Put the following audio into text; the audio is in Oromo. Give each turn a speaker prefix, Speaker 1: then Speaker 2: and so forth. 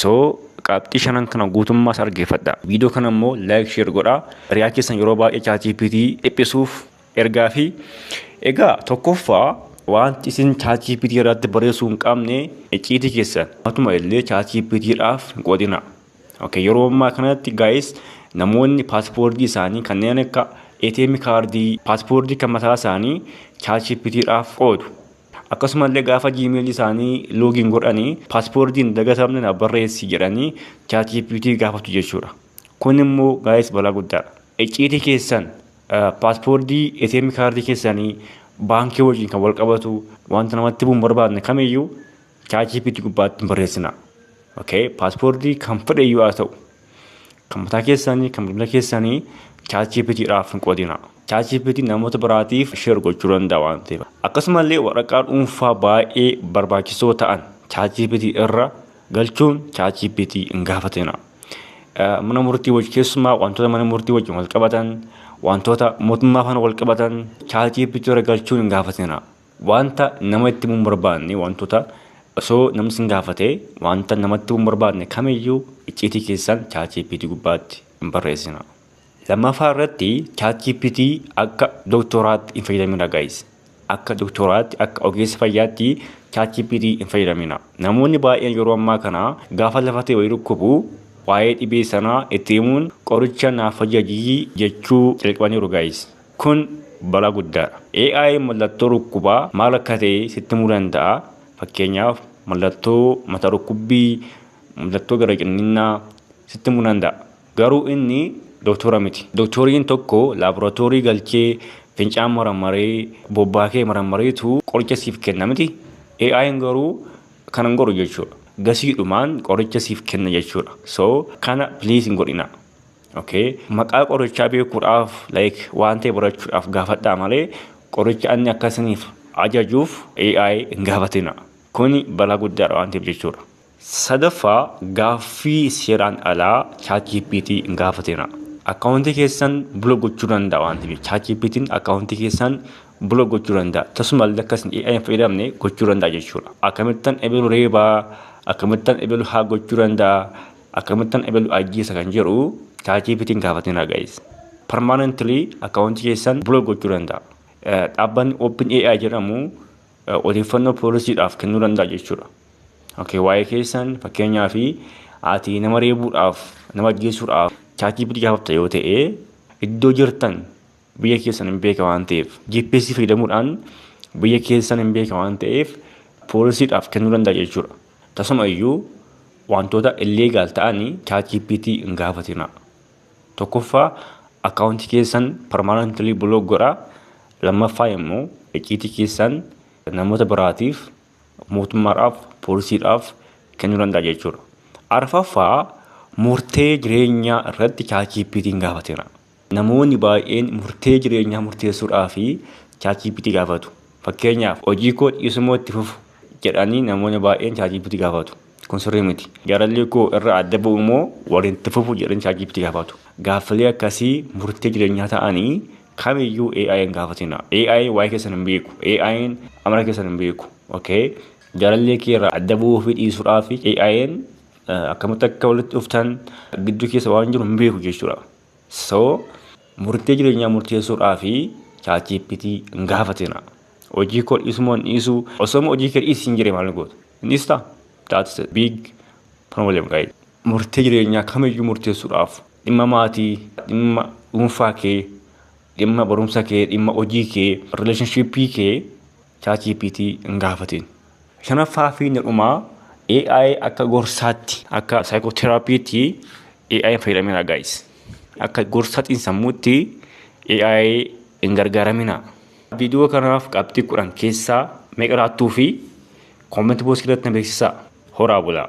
Speaker 1: So qabxii shanan kana guutummaas argeeffadha. Viidiyoo kana immoo like share godhaa. Riyaa keessan yeroo baay'ee ChatGPT dhiphisuuf ergaa fi egaa tokkoffaa wanti isin ChatGPT irratti barreessuu hin qabne icciitii keessan matuma illee ChatGPTdhaaf hin qoodina. Okay, yeroo ammaa kanatti guys namoonni paaspoortii isaanii kanneen akka ATM kaardii paaspoortii kan mataa isaanii ChatGPTdhaaf qoodu. Akkasumallee gaafa Gmail isaanii login godhanii paaspoortiin dagatamne na barreessi jedhanii ChatGPT gaafatu jechuudha. Kun immoo guys balaa guddaadha. Icciitii keessan paaspoortii ATM kaardii keessanii baankii wajjin kan wal qabatu wanta namatti bu'uun barbaadne kamiyyuu ChatGPT gubbaatti barreessina. Okay, paaspoortii kan fedhayyuu haa ta'u kan mataa keessanii kan bilbila keessanii ChatGPTdhaaf hin qoodina. ChatGPT namoota biraatiif share gochuu danda'a waan ta'eef. Akkasumallee waraqaa dhuunfaa baay'ee barbaachisoo ta'an ChatGPT irra galchuun ChatGPT hin gaafatina. Mana murtii wajjin keessumaa wantoota mana murtii wajjin wal qabatan wantoota mootummaa faana wal qabatan ChatGPT irra galchuun hin gaafatina. Wanta nama itti bu'uun barbaadne wantoota osoo namni sin gaafate wanta namatti bu'uun barbaadne kamiyyuu icciitii keessan ChatGPT gubbaatti hin barreessina. Lammaffaa irratti ChatGPT akka doktooraatti hin fayyadamina guys. Akka doktooraatti akka ogeessa fayyaatti ChatGPT hin fayyadamina. Namoonni baay'een yeroo ammaa kana gaafa lafa ta'e wayii dhukkubu waa'ee dhibee sanaa itti himuun qoricha naaf fayyadii jechuu jalqabaniiru guys. Kun balaa guddaadha. AI mallattoo dhukkubaa maal akka ta'e sitti himuu danda'a. Fakkeenyaaf mallattoo mataa dhukkubbii, mallattoo gara qinninnaa sitti himuu danda'a. Garuu inni doktora miti. Doktoriin tokko laaboraatoorii galchee fincaan maramaree bobbaakee maramareetu qoricha siif kenna miti. AI'n garuu kana hin godhu jechuudha. Gasiidhumaan qoricha siif kenna jechuudha. So kana please hin godhina. Okay, maqaa qorichaa beekuudhaaf like waan ta'e barachuudhaaf gaafadhaa malee qoricha inni akkasiniif ajajuuf AI hin gaafatina. Kuni balaa guddaadha waan ta'eef jechuudha. Sadaffaa gaaffii seeraan alaa ChatGPT hin gaafatina. Akkaawuntii keessan blog gochuu danda'a waan ta'eef ChatGPT'n akkaawuntii keessan blog gochuu danda'a. Tasumallee akkasiin AI fayyadamne gochuu danda'a jechuudha. Akkamittan ebelu reebaa, akkamittan ebelu haa gochuu danda'a, akkamittan ebelu ajjeesa kan jedhu ChatGPT'n gaafatina guys. Permanently akkaawuntii keessan blog gochuu danda'a. Dhaabbanni OpenAI jedhamu odeeffannoo poolisiidhaaf kennuu danda'a jechuudha. Okay, waa'ee keessan fakkeenyaaf ati nama reebuudhaaf, nama ajjeesuudhaaf ChatGPT gaafata yoo ta'e iddoo jirtan biyya keessan hin beeka waan ta'eef GPS fayyadamuudhaan biyya keessan hin beeka waan ta'eef poolisiidhaaf kennuu danda'a jechuudha. Tasuma iyyuu wantoota illegaal ta'anii ChatGPT hin gaafatina. Tokkoffaa akkaawuntii keessan permanently block godhaa. Lammaffaa immoo icciitii keessan namoota biraatiif mootummaadhaaf poolisiidhaaf kennuu danda'a jechuudha. Arfaffaa murtee jireenyaa irratti ChatGPT hin gaafatina. Namoonni baay'een murtee jireenyaa murteessuudhaaf ChatGPT gaafatu. Fakkeenyaaf hojii koo dhiisuu itti fufu jedhanii namoonni baay'een ChatGPT gaafatu. Kun sirrii miti. Jaalallee koo irra adda ba'u immoo waliin itti fufu jedhanii ChatGPT gaafatu. Gaaffilee akkasii murtee jireenyaa ta'anii kamiyyuu AI hin gaafatina. AI waa'ee keessan hin beeku. AI'n amala keessan hin beeku. Okay, jaalallee kee irraa adda ba'uu fi dhiisuudhaaf AI'n akkamitti akka walitti dhuftan gidduu keessa waan jiru hin beeku jechuudha. So murtee jireenyaa murteessuudhaaf ChatGPT hin gaafatina. Hojii koo dhiisuu hin dhiisu osoo hojii kee dhiisuu hin jirre maal goota? Hin dhiistaa? That's a big problem guys. Murtee jireenyaa kamiyyuu murteessuudhaaf dhimma maatii, dhimma dhuunfaa kee, dhimma barumsa kee, dhimma hojii kee, relationshipii kee ChatGPT hin gaafatin. Shanaffaa fi dhumaa AI akka gorsaatti akka psychotherapytti AI fayyadamina guys. Akka gorsaatti sammuutti AI hin gargaaramina. Viidiyoo kanaaf qabxii 10 keessaa meeqa laattuu fi comment box irratti na beeksisaa. Horaa bulaa.